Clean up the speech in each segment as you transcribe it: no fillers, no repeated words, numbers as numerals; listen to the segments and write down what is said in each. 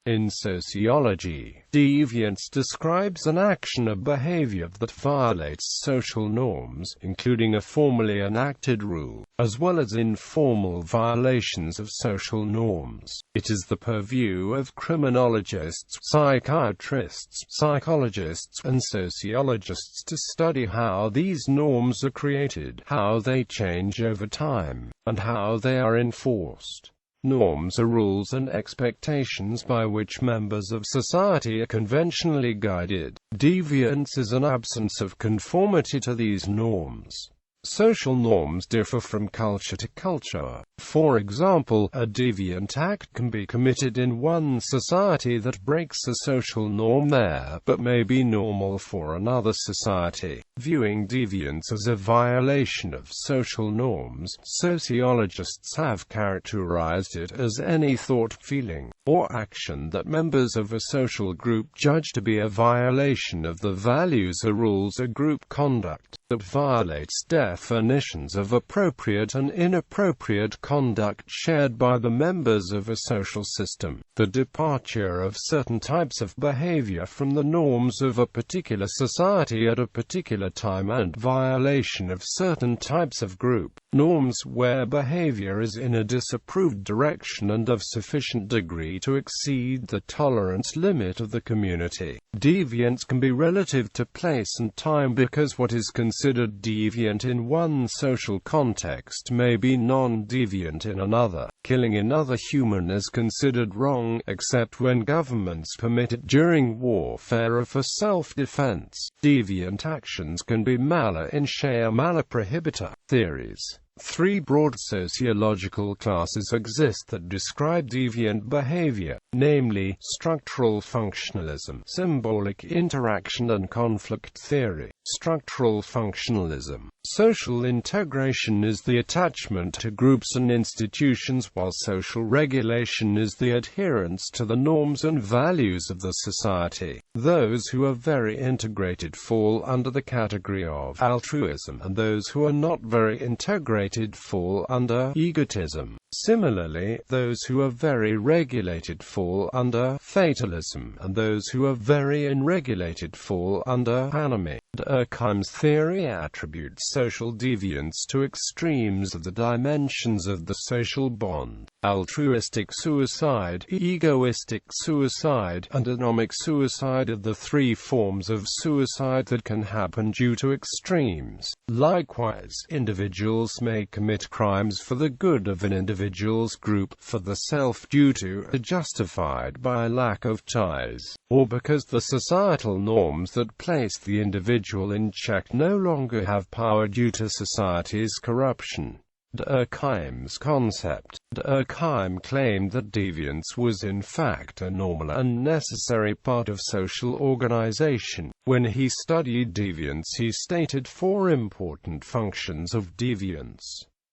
In sociology, deviance describes an action or behavior that violates social norms, including a formally enacted rule, as well as informal violations of social norms. It is the purview of criminologists, psychiatrists, psychologists, and sociologists to study how these norms are created, how they change over time, and how they are enforced. Norms are rules and expectations by which members of society are conventionally guided. Deviance is an absence of conformity to these norms. Social norms differ from culture to culture. For example, a deviant act can be committed in one society that breaks a social norm there, but may be normal for another society. Viewing deviance as a violation of social norms, sociologists have characterized it as any thought, feeling, or action that members of a social group judge to be a violation of the values or rules of group conduct, that violates definitions of appropriate and inappropriate conduct shared by the members of a social system. The departure of certain types of behavior from the norms of a particular society at a particular time, and violation of certain types of group norms where behavior is in a disapproved direction and of sufficient degree to exceed the tolerance limit of the community. Deviance can be relative to place and time because what is considered deviant in one social context may be non-deviant in another. Killing another human is considered wrong, except when governments permit it during warfare or for self-defense. Deviant actions can be mala in share mala prohibita. Theories. Three broad sociological classes exist that describe deviant behavior, namely, structural functionalism, symbolic interaction, and conflict theory. Structural functionalism. Social integration is the attachment to groups and institutions, while social regulation is the adherence to the norms and values of the society. Those who are very integrated fall under the category of altruism, and those who are not very integrated fall under egotism. Similarly, those who are very regulated fall under fatalism, and those who are very unregulated fall under anomy. Durkheim's theory attributes social deviance to extremes of the dimensions of the social bond. Altruistic suicide, egoistic suicide, and anomic suicide are the three forms of suicide that can happen due to extremes. Likewise, individuals may commit crimes for the good of an individual's group, for the self due to are justified by lack of ties, or because the societal norms that place the individual in check no longer have power due to society's corruption. Durkheim's concept. Durkheim claimed that deviance was in fact a normal and necessary part of social organization. When he studied deviance, he stated four important functions of deviance.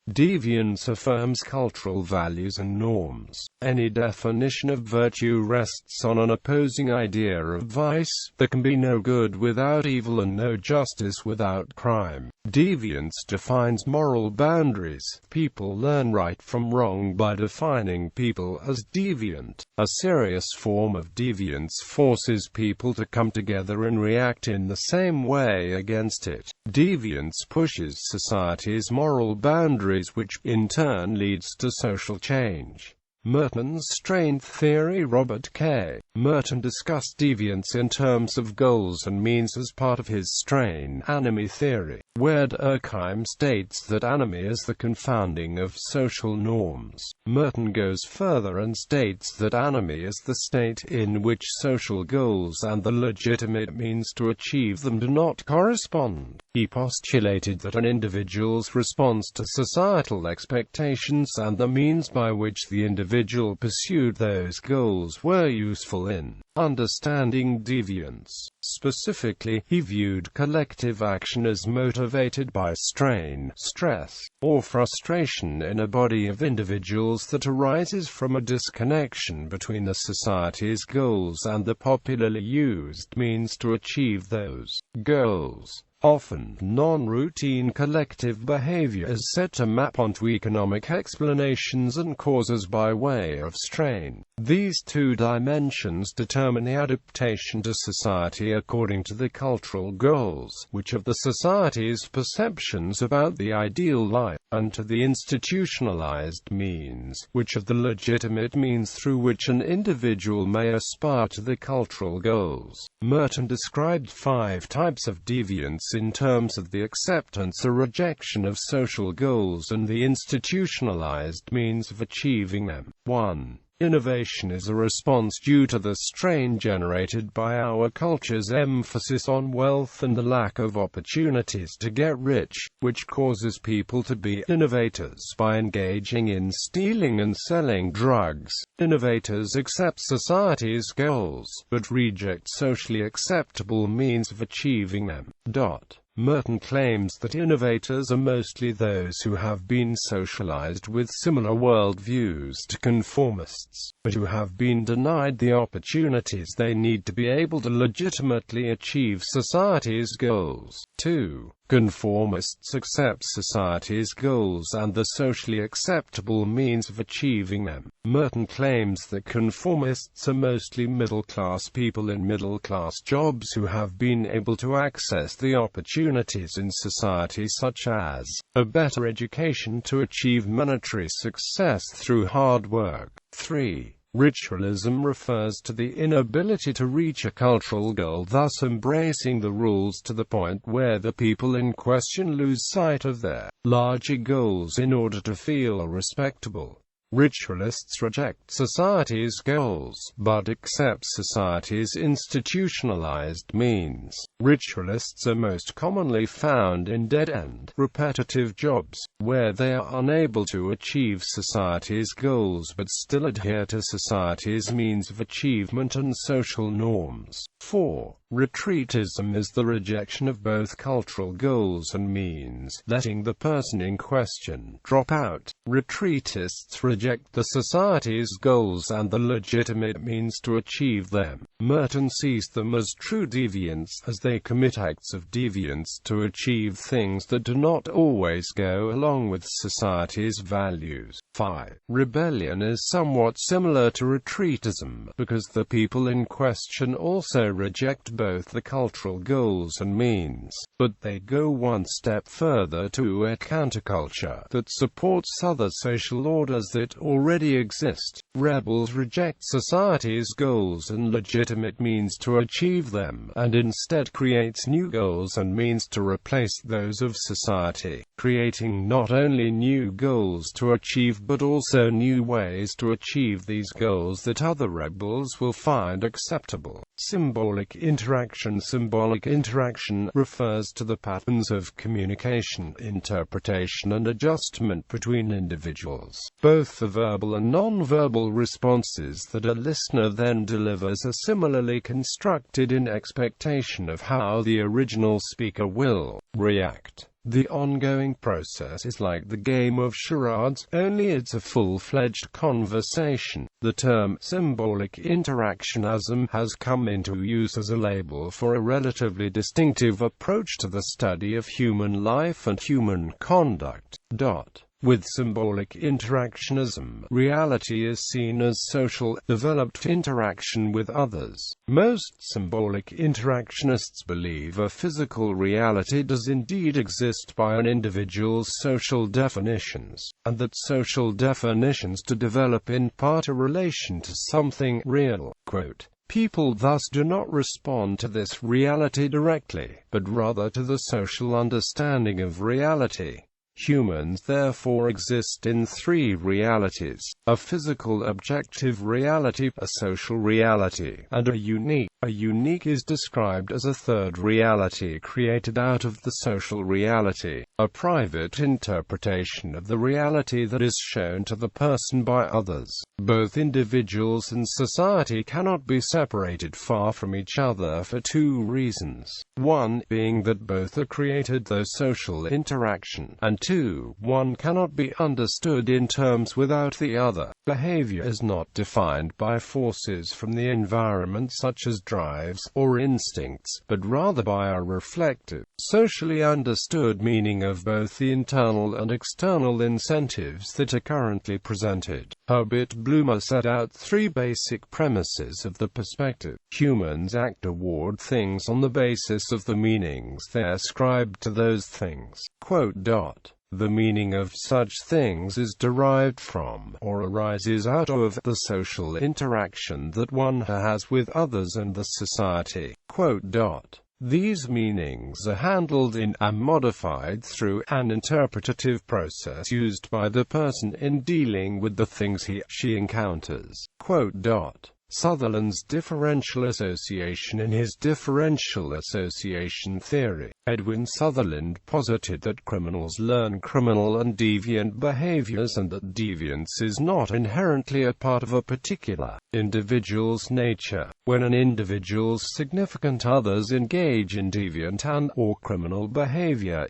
Deviance affirms cultural values and norms. Any definition of virtue rests on an opposing idea of vice. There can be no good without evil and no justice without crime. Deviance defines moral boundaries. People learn right from wrong by defining people as deviant. A serious form of deviance forces people to come together and react in the same way against it. Deviance pushes society's moral boundaries, which in turn leads to social change. Merton's strain theory. Robert K. Merton discussed deviance in terms of goals and means as part of his strain anomy theory, where Durkheim states that anomy is the confounding of social norms. Merton goes further and states that anomy is the state in which social goals and the legitimate means to achieve them do not correspond. He postulated that an individual's response to societal expectations and the means by which the individual pursued those goals were useful in understanding deviance. Specifically, he viewed collective action as motivated by strain, stress, or frustration in a body of individuals that arises from a disconnection between the society's goals and the popularly used means to achieve those goals. Often, non-routine collective behavior is said to map onto economic explanations and causes by way of strain. These two dimensions determine the adaptation to society according to the cultural goals, which of the society's perceptions about the ideal life, and to the institutionalized means, which of the legitimate means through which an individual may aspire to the cultural goals. Merton described 5 types of deviance in terms of the acceptance or rejection of social goals and the institutionalized means of achieving them. 1. Innovation is a response due to the strain generated by our culture's emphasis on wealth and the lack of opportunities to get rich, which causes people to be innovators by engaging in stealing and selling drugs. Innovators accept society's goals, but reject socially acceptable means of achieving them. Merton claims that innovators are mostly those who have been socialized with similar worldviews to conformists, but who have been denied the opportunities they need to be able to legitimately achieve society's goals. 2. Conformists accept society's goals and the socially acceptable means of achieving them. Merton claims that conformists are mostly middle-class people in middle-class jobs who have been able to access the opportunities in society such as a better education to achieve monetary success through hard work. 3. Ritualism refers to the inability to reach a cultural goal, thus embracing the rules to the point where the people in question lose sight of their larger goals in order to feel respectable. Ritualists reject society's goals, but accept society's institutionalized means. Ritualists are most commonly found in dead-end, repetitive jobs, where they are unable to achieve society's goals but still adhere to society's means of achievement and social norms. 4. Retreatism is the rejection of both cultural goals and means, letting the person in question drop out. Retreatists reject the society's goals and the legitimate means to achieve them. Merton sees them as true deviants, as they commit acts of deviance to achieve things that do not always go along with society's values. 5. Rebellion is somewhat similar to retreatism, because the people in question also reject both the cultural goals and means, but they go one step further to a counterculture that supports other social orders that already exist. Rebels reject society's goals and legitimate means to achieve them, and instead creates new goals and means to replace those of society, creating not only new goals to achieve but also new ways to achieve these goals that other rebels will find acceptable. Symbolic interaction. Symbolic interaction refers to the patterns of communication, interpretation and adjustment between individuals. Both the verbal and non-verbal responses that a listener then delivers are similarly constructed in expectation of how the original speaker will react. The ongoing process is like the game of charades, only it's a full-fledged conversation. The term symbolic interactionism has come into use as a label for a relatively distinctive approach to the study of human life and human conduct. With symbolic interactionism, reality is seen as social, developed interaction with others. Most symbolic interactionists believe a physical reality does indeed exist by an individual's social definitions, and that social definitions to develop in part a relation to something real. Quote, "People thus do not respond to this reality directly, but rather to the social understanding of reality. Humans therefore exist in 3 realities: a physical objective reality, a social reality, and a unique. A unique is described as a third reality created out of the social reality, a private interpretation of the reality that is shown to the person by others. Both individuals and society cannot be separated far from each other for 2 reasons. One being that both are created through social interaction, and 2. One cannot be understood in terms without the other. Behavior is not defined by forces from the environment such as drives or instincts, but rather by a reflective, socially understood meaning of both the internal and external incentives that are currently presented. Herbert Blumer set out three basic premises of the perspective. Humans act toward things on the basis of the meanings they ascribe to those things. The meaning of such things is derived from, or arises out of, the social interaction that one has with others and the society. These meanings are handled in and modified through an interpretative process used by the person in dealing with the things he/she encounters. Sutherland's differential association. In his differential association theory, Edwin Sutherland posited that criminals learn criminal and deviant behaviors and that deviance is not inherently a part of a particular individual's nature. When an individual's significant others engage in deviant and/or criminal behavior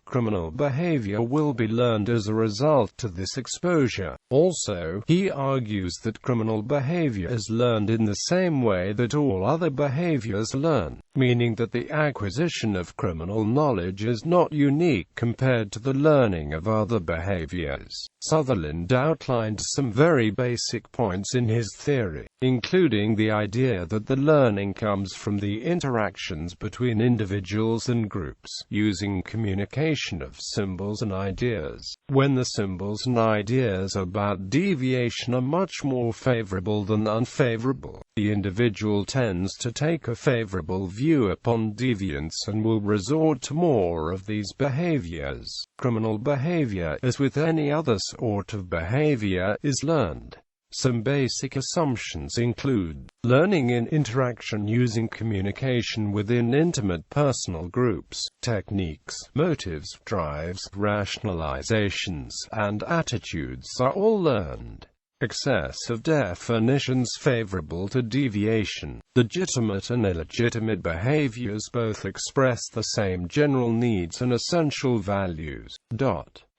will be learned as a result to this exposure. Also, he argues that criminal behavior is learned in the same way that all other behaviors learn, meaning that the acquisition of criminal knowledge is not unique compared to the learning of other behaviors. Sutherland outlined some very basic points in his theory, including the idea that the learning comes from the interactions between individuals and groups, using communication of symbols and ideas. When the symbols and ideas about deviation are much more favorable than unfavorable, the individual tends to take a favorable view upon deviance and will resort to more of these behaviors. Criminal behavior, as with any other sort of behavior, is learned. Some basic assumptions include learning in interaction using communication within intimate personal groups, techniques, motives, drives, rationalizations, and attitudes are all learned. Excessive definitions favorable to deviation. Legitimate and illegitimate behaviors both express the same general needs and essential values.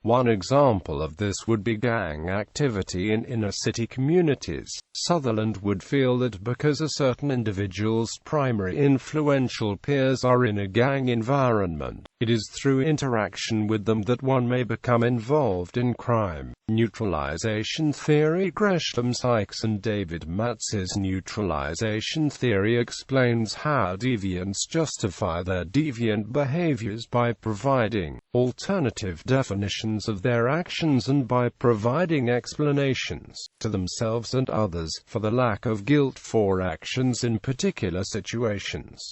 One example of this would be gang activity in inner-city communities. Sutherland would feel that because a certain individual's primary influential peers are in a gang environment, it is through interaction with them that one may become involved in crime. Neutralization theory. Gresham Sykes and David Matz's neutralization theory explains how deviants justify their deviant behaviors by providing alternative definitions of their actions and by providing explanations to themselves and others for the lack of guilt for actions in particular situations.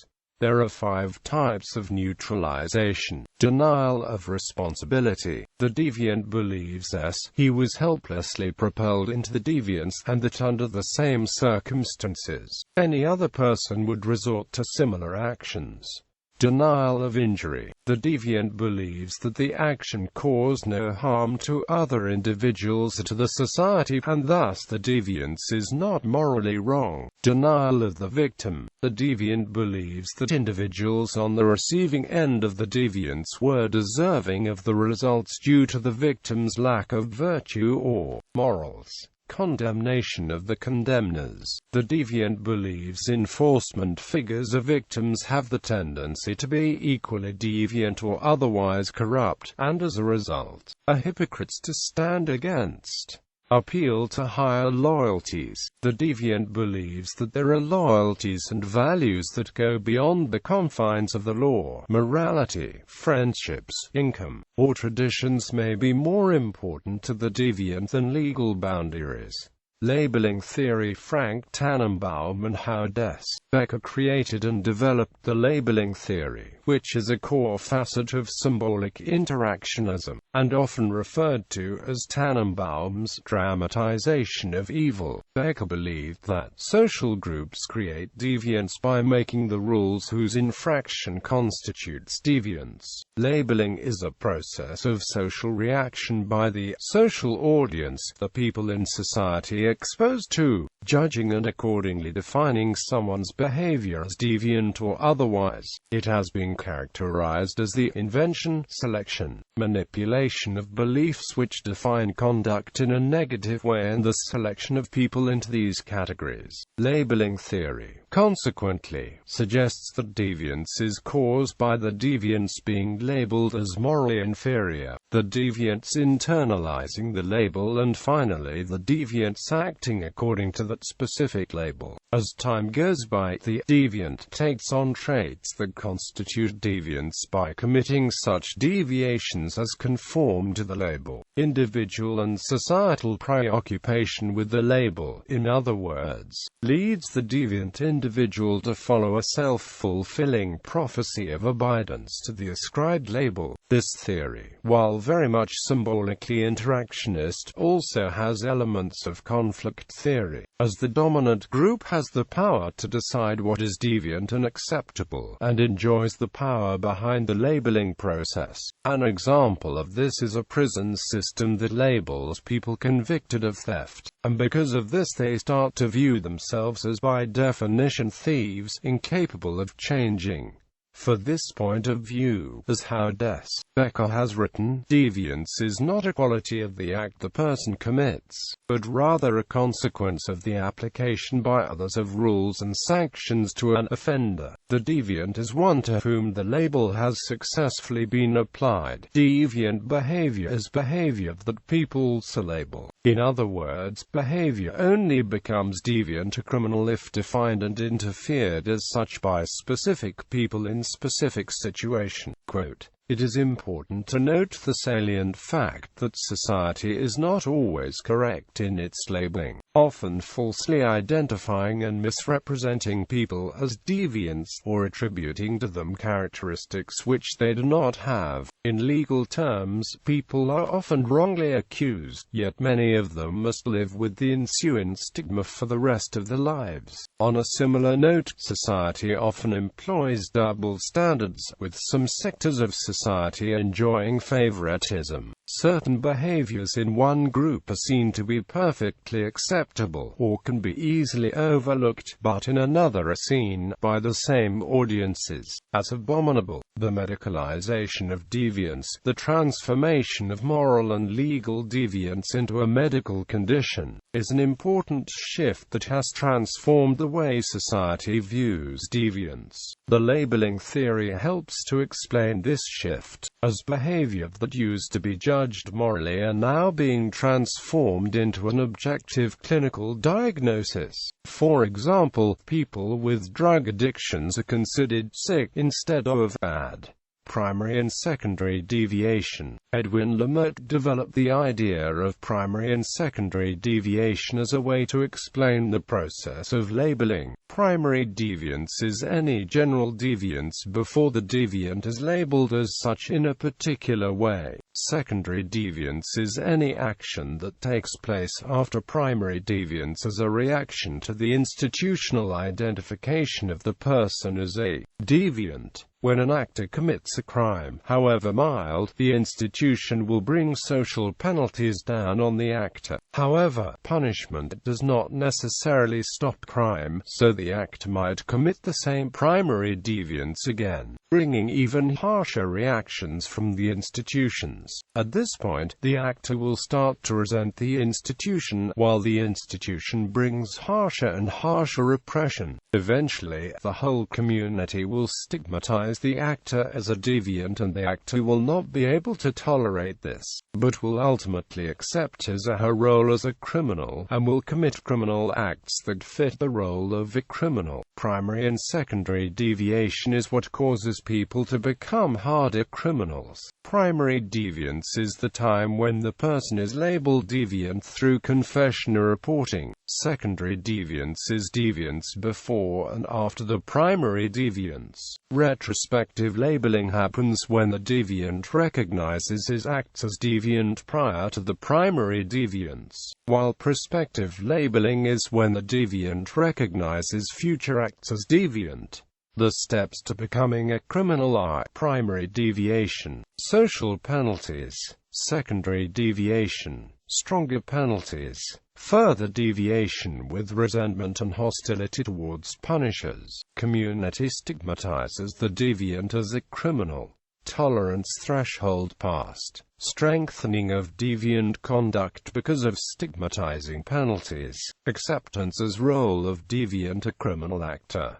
There are 5 types of neutralization. Denial of responsibility. The deviant believes he was helplessly propelled into the deviance and that under the same circumstances, any other person would resort to similar actions. Denial of injury. The deviant believes that the action caused no harm to other individuals or to the society, and thus the deviance is not morally wrong. Denial of the victim. The deviant believes that individuals on the receiving end of the deviance were deserving of the results due to the victim's lack of virtue or morals. Condemnation of the condemners. The deviant believes enforcement figures of victims have the tendency to be equally deviant or otherwise corrupt, and as a result, are hypocrites to stand against. Appeal to higher loyalties. The deviant believes that there are loyalties and values that go beyond the confines of the law. Morality, friendships, income, or traditions may be more important to the deviant than legal boundaries. Labeling theory. Frank Tannenbaum and Howard S. Becker created and developed the labeling theory, which is a core facet of symbolic interactionism, and often referred to as Tannenbaum's dramatization of evil. Becker believed that social groups create deviance by making the rules whose infraction constitutes deviance. Labeling is a process of social reaction by the social audience, the people in society exposed to, judging and accordingly defining someone's behavior as deviant or otherwise. It has been characterized as the invention, selection, manipulation of beliefs which define conduct in a negative way, and the selection of people into these categories. Labeling theory, consequently, suggests that deviance is caused by the deviance being labeled as morally inferior, the deviance internalizing the label, and finally the deviance acting according to that specific label. As time goes by, the deviant takes on traits that constitute deviance by committing such deviations as conform to the label. Individual and societal preoccupation with the label, in other words, leads the deviant individual to follow a self-fulfilling prophecy of obedience to the ascribed label. This theory, while very much symbolically interactionist, also has elements of conflict theory, as the dominant group has the power to decide what is deviant and acceptable, and enjoys the power behind the labeling process. An example of this is a prison system that labels people convicted of theft, and because of this they start to view themselves as by definition thieves, incapable of changing. For this point of view, as Becker has written, deviance is not a quality of the act the person commits, but rather a consequence of the application by others of rules and sanctions to an offender. The deviant is one to whom the label has successfully been applied. Deviant behavior is behavior that people so label. In other words, behavior only becomes deviant or criminal if defined and interfered as such by specific people in specific situation. Quote, "It is important to note the salient fact that society is not always correct in its labeling, often falsely identifying and misrepresenting people as deviants, or attributing to them characteristics which they do not have. In legal terms, people are often wrongly accused, yet many of them must live with the ensuing stigma for the rest of their lives." On a similar note, society often employs double standards, with some sectors of society enjoying favoritism. Certain behaviors in one group are seen to be perfectly acceptable, or can be easily overlooked, but in another are seen, by the same audiences, as abominable. The medicalization of deviance, the transformation of moral and legal deviance into a medical condition, is an important shift that has transformed the way society views deviance. The labeling theory helps to explain this shift, as behavior that used to be judged morally are now being transformed into an objective clinical diagnosis. For example, people with drug addictions are considered sick instead of bad. Primary and secondary deviation. Edwin Lemert developed the idea of primary and secondary deviation as a way to explain the process of labeling. Primary deviance is any general deviance before the deviant is labeled as such in a particular way. Secondary deviance is any action that takes place after primary deviance as a reaction to the institutional identification of the person as a deviant. When an actor commits a crime, however mild, the institution will bring social penalties down on the actor. However, punishment does not necessarily stop crime, so the actor might commit the same primary deviance again, bringing even harsher reactions from the institutions. At this point, the actor will start to resent the institution, while the institution brings harsher and harsher repression. Eventually, the whole community will stigmatize the actor as a deviant, and the actor will not be able to tolerate this, but will ultimately accept her role as a criminal, and will commit criminal acts that fit the role of a criminal. Primary and secondary deviation is what causes people to become harder criminals. Primary deviance is the time when the person is labeled deviant through confession or reporting. Secondary deviance is deviance before and after the primary deviance. Retrospective labeling happens when the deviant recognizes his acts as deviant prior to the primary deviance, while prospective labeling is when the deviant recognizes future acts as deviant. The steps to becoming a criminal are: primary deviation, social penalties; secondary deviation, stronger penalties; further deviation with resentment and hostility towards punishers. Community stigmatizes the deviant as a criminal. tolerance threshold passed, strengthening of deviant conduct because of stigmatizing penalties, acceptance as role of deviant a criminal actor.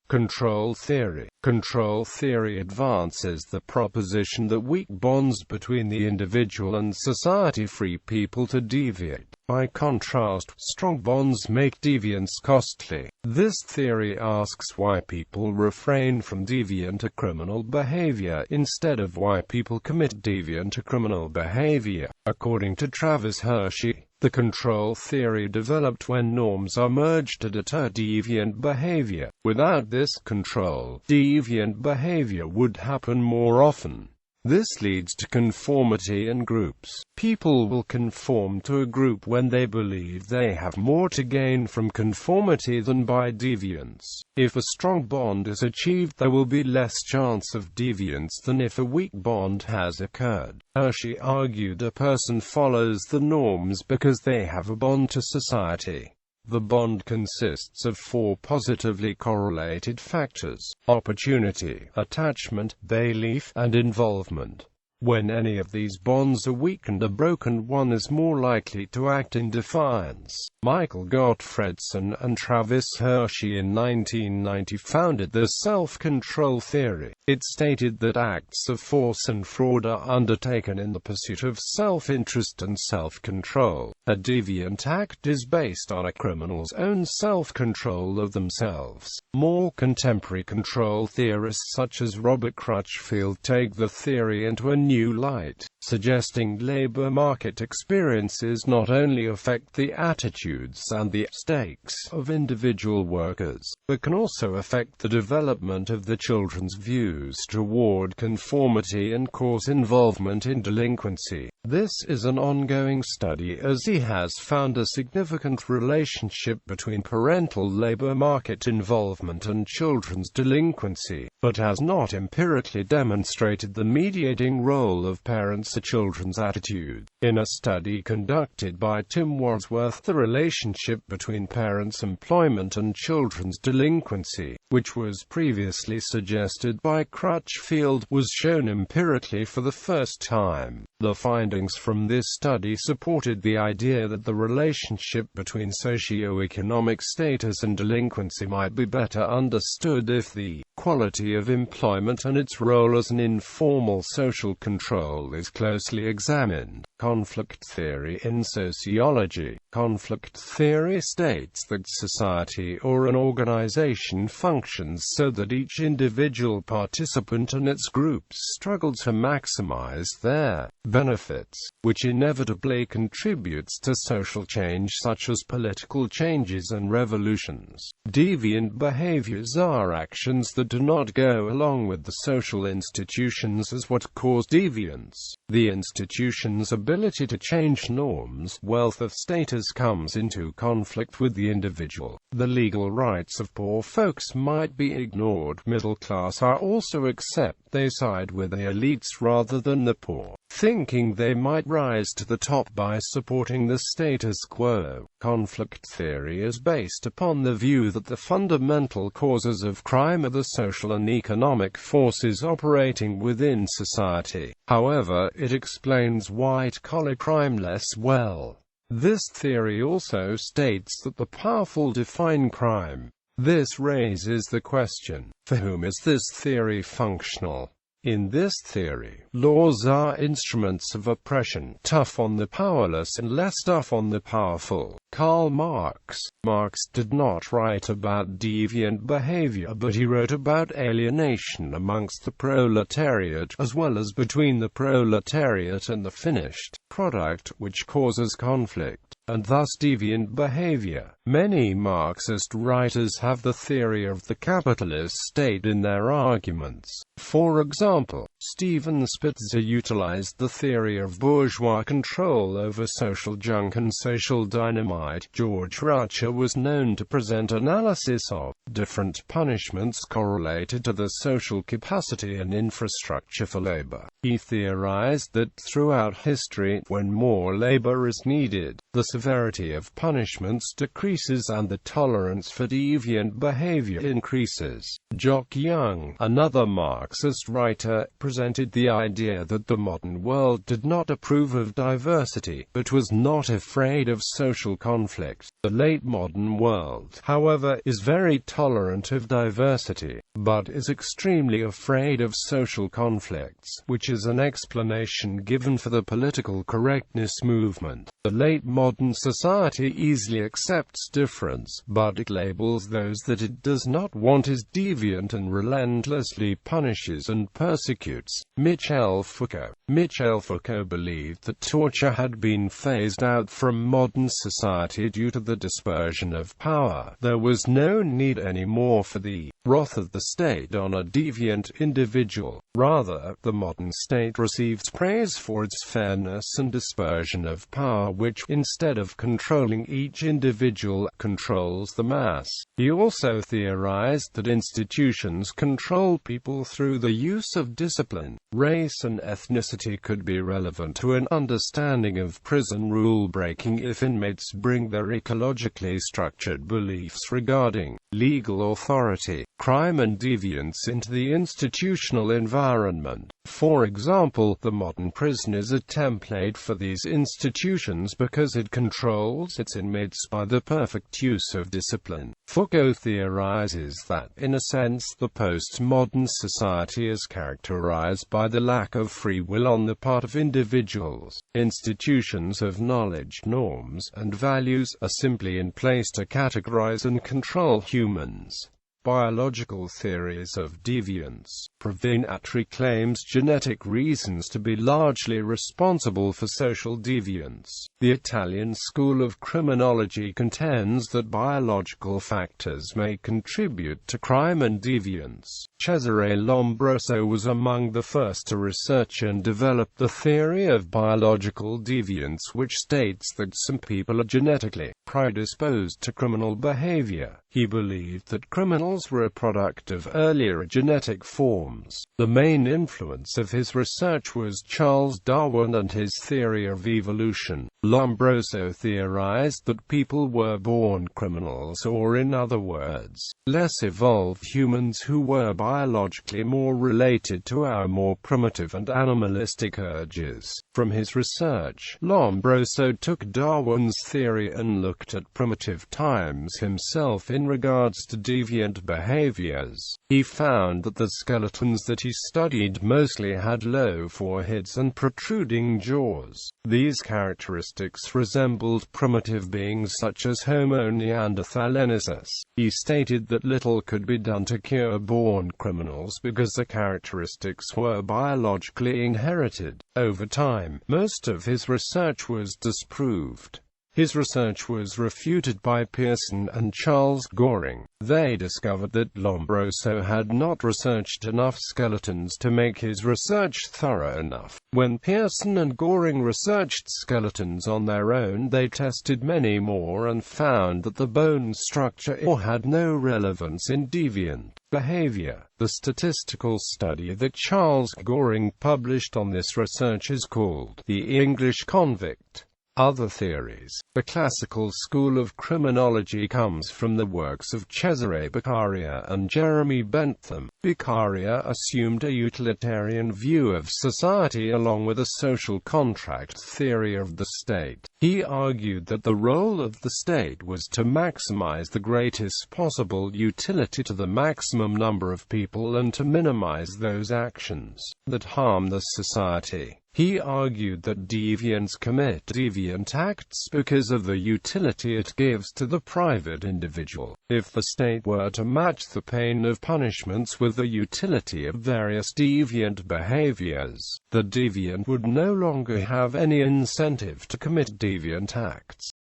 Control theory. Control theory advances the proposition that weak bonds between the individual and society free people to deviate. By contrast, strong bonds make deviance costly. This theory asks why people refrain from deviant or criminal behavior instead of why people commit deviant or criminal behavior. According to Travis Hershey, the control theory developed when norms are merged to deter deviant behavior. Without this control, deviant behavior would happen more often. This leads to conformity in groups. People will conform to a group when they believe they have more to gain from conformity than by deviance. If a strong bond is achieved, there will be less chance of deviance than if a weak bond has occurred. Hershey argued a person follows the norms because they have a bond to society. The bond consists of 4 positively correlated factors: opportunity, attachment, belief, and involvement. When any of these bonds are weakened or broken, one is more likely to act in defiance. Michael Gottfredson and Travis Hershey in 1990 founded the self-control theory. It stated that acts of force and fraud are undertaken in the pursuit of self-interest and self-control. A deviant act is based on a criminal's own self-control of themselves. More contemporary control theorists such as Robert Crutchfield take the theory into a new light, suggesting labor market experiences not only affect the attitudes and the stakes of individual workers, but can also affect the development of the children's views toward conformity and cause involvement in delinquency. This is an ongoing study, as he has found a significant relationship between parental labor market involvement and children's delinquency, but has not empirically demonstrated the mediating role of parents' to children's attitude. In a study conducted by Tim Wadsworth, the relationship between parents' employment and children's delinquency, which was previously suggested by Crutchfield, was shown empirically for the first time. The findings from this study supported the idea that the relationship between socioeconomic status and delinquency might be better understood if the quality of employment and its role as an informal social control is closely examined. Conflict theory in sociology. Conflict theory states that society or an organization functions so that each individual participant and its groups struggle to maximize their benefits, which inevitably contributes to social change such as political changes and revolutions. Deviant behaviors are actions that do not go along with the social institutions as what cause deviance. The institution's ability to change norms, wealth or status comes into conflict with the individual. The legal rights of poor folks might be ignored. Middle class are also accept they side with the elites rather than the poor, thinking they might rise to the top by supporting the status quo. Conflict theory is based upon the view that the fundamental causes of crime are the social and economic forces operating within society. However, it explains white-collar crime less well. This theory also states that the powerful define crime. This raises the question, for whom is this theory functional? In this theory, laws are instruments of oppression, tough on the powerless and less tough on the powerful. Karl Marx. Marx did not write about deviant behavior, but he wrote about alienation amongst the proletariat, as well as between the proletariat and the finished product, which causes conflict, and thus deviant behavior. Many Marxist writers have the theory of the capitalist state in their arguments. For example, Stephen Spitzer utilized the theory of bourgeois control over social junk and social dynamite. George Rutcher was known to present analysis of different punishments correlated to the social capacity and infrastructure for labor. He theorized that throughout history, when more labor is needed, the severity of punishments decreases and the tolerance for deviant behavior increases. Jock Young, another Marxist writer, presented the idea that the modern world did not approve of diversity, but was not afraid of social conflict. The late modern world, however, is very tolerant of diversity, but is extremely afraid of social conflicts, which is an explanation given for the political correctness movement. The late modern society easily accepts difference, but it labels those that it does not want as deviant and relentlessly punishes and persecutes. Michel Foucault. Michel Foucault believed that torture had been phased out from modern society due to the dispersion of power. There was no need anymore for the wrath of the state on a deviant individual. Rather, the modern state receives praise for its fairness and dispersion of power, which, instead of controlling each individual, controls the mass. He also theorized that institutions control people through the use of discipline. Race and ethnicity could be relevant to an understanding of prison rule-breaking if inmates bring their ecologically structured beliefs regarding legal authority, crime and deviance into the institutional environment. For example, the modern prison is a template for these institutions because it controls its inmates by the perfect use of discipline. Foucault theorizes that, in a sense, the postmodern society is characterized by the lack of free will on the part of individuals. Institutions of knowledge, norms, and values are simply in place to categorize and control humans. Biological theories of deviance. Provenatry claims genetic reasons to be largely responsible for social deviance. The Italian school of criminology contends that biological factors may contribute to crime and deviance. Cesare Lombroso was among the first to research and develop the theory of biological deviance, which states that some people are genetically predisposed to criminal behavior. He believed that criminals were a product of earlier genetic forms. The main influence of his research was Charles Darwin and his theory of evolution. Lombroso theorized that people were born criminals, or in other words, less evolved humans who were biologically more related to our more primitive and animalistic urges. From his research, Lombroso took Darwin's theory and looked at primitive times himself in regards to deviant behaviors. He found that the skeletons that he studied mostly had low foreheads and protruding jaws. These characteristics resembled primitive beings such as Homo neanderthalensis. He stated that little could be done to cure born criminals because the characteristics were biologically inherited. Over time, most of his research was disproved. His research was refuted by Pearson and Charles Goring. They discovered that Lombroso had not researched enough skeletons to make his research thorough enough. When Pearson and Goring researched skeletons on their own, they tested many more and found that the bone structure had no relevance in deviant behavior. The statistical study that Charles Goring published on this research is called The English Convict. Other theories. The classical school of criminology comes from the works of Cesare Beccaria and Jeremy Bentham. Beccaria assumed a utilitarian view of society along with a social contract theory of the state. He argued that the role of the state was to maximize the greatest possible utility to the maximum number of people and to minimize those actions that harm the society. He argued that deviants commit deviant acts because of the utility it gives to the private individual. If the state were to match the pain of punishments with the utility of various deviant behaviors, the deviant would no longer have any incentive to commit deviant acts.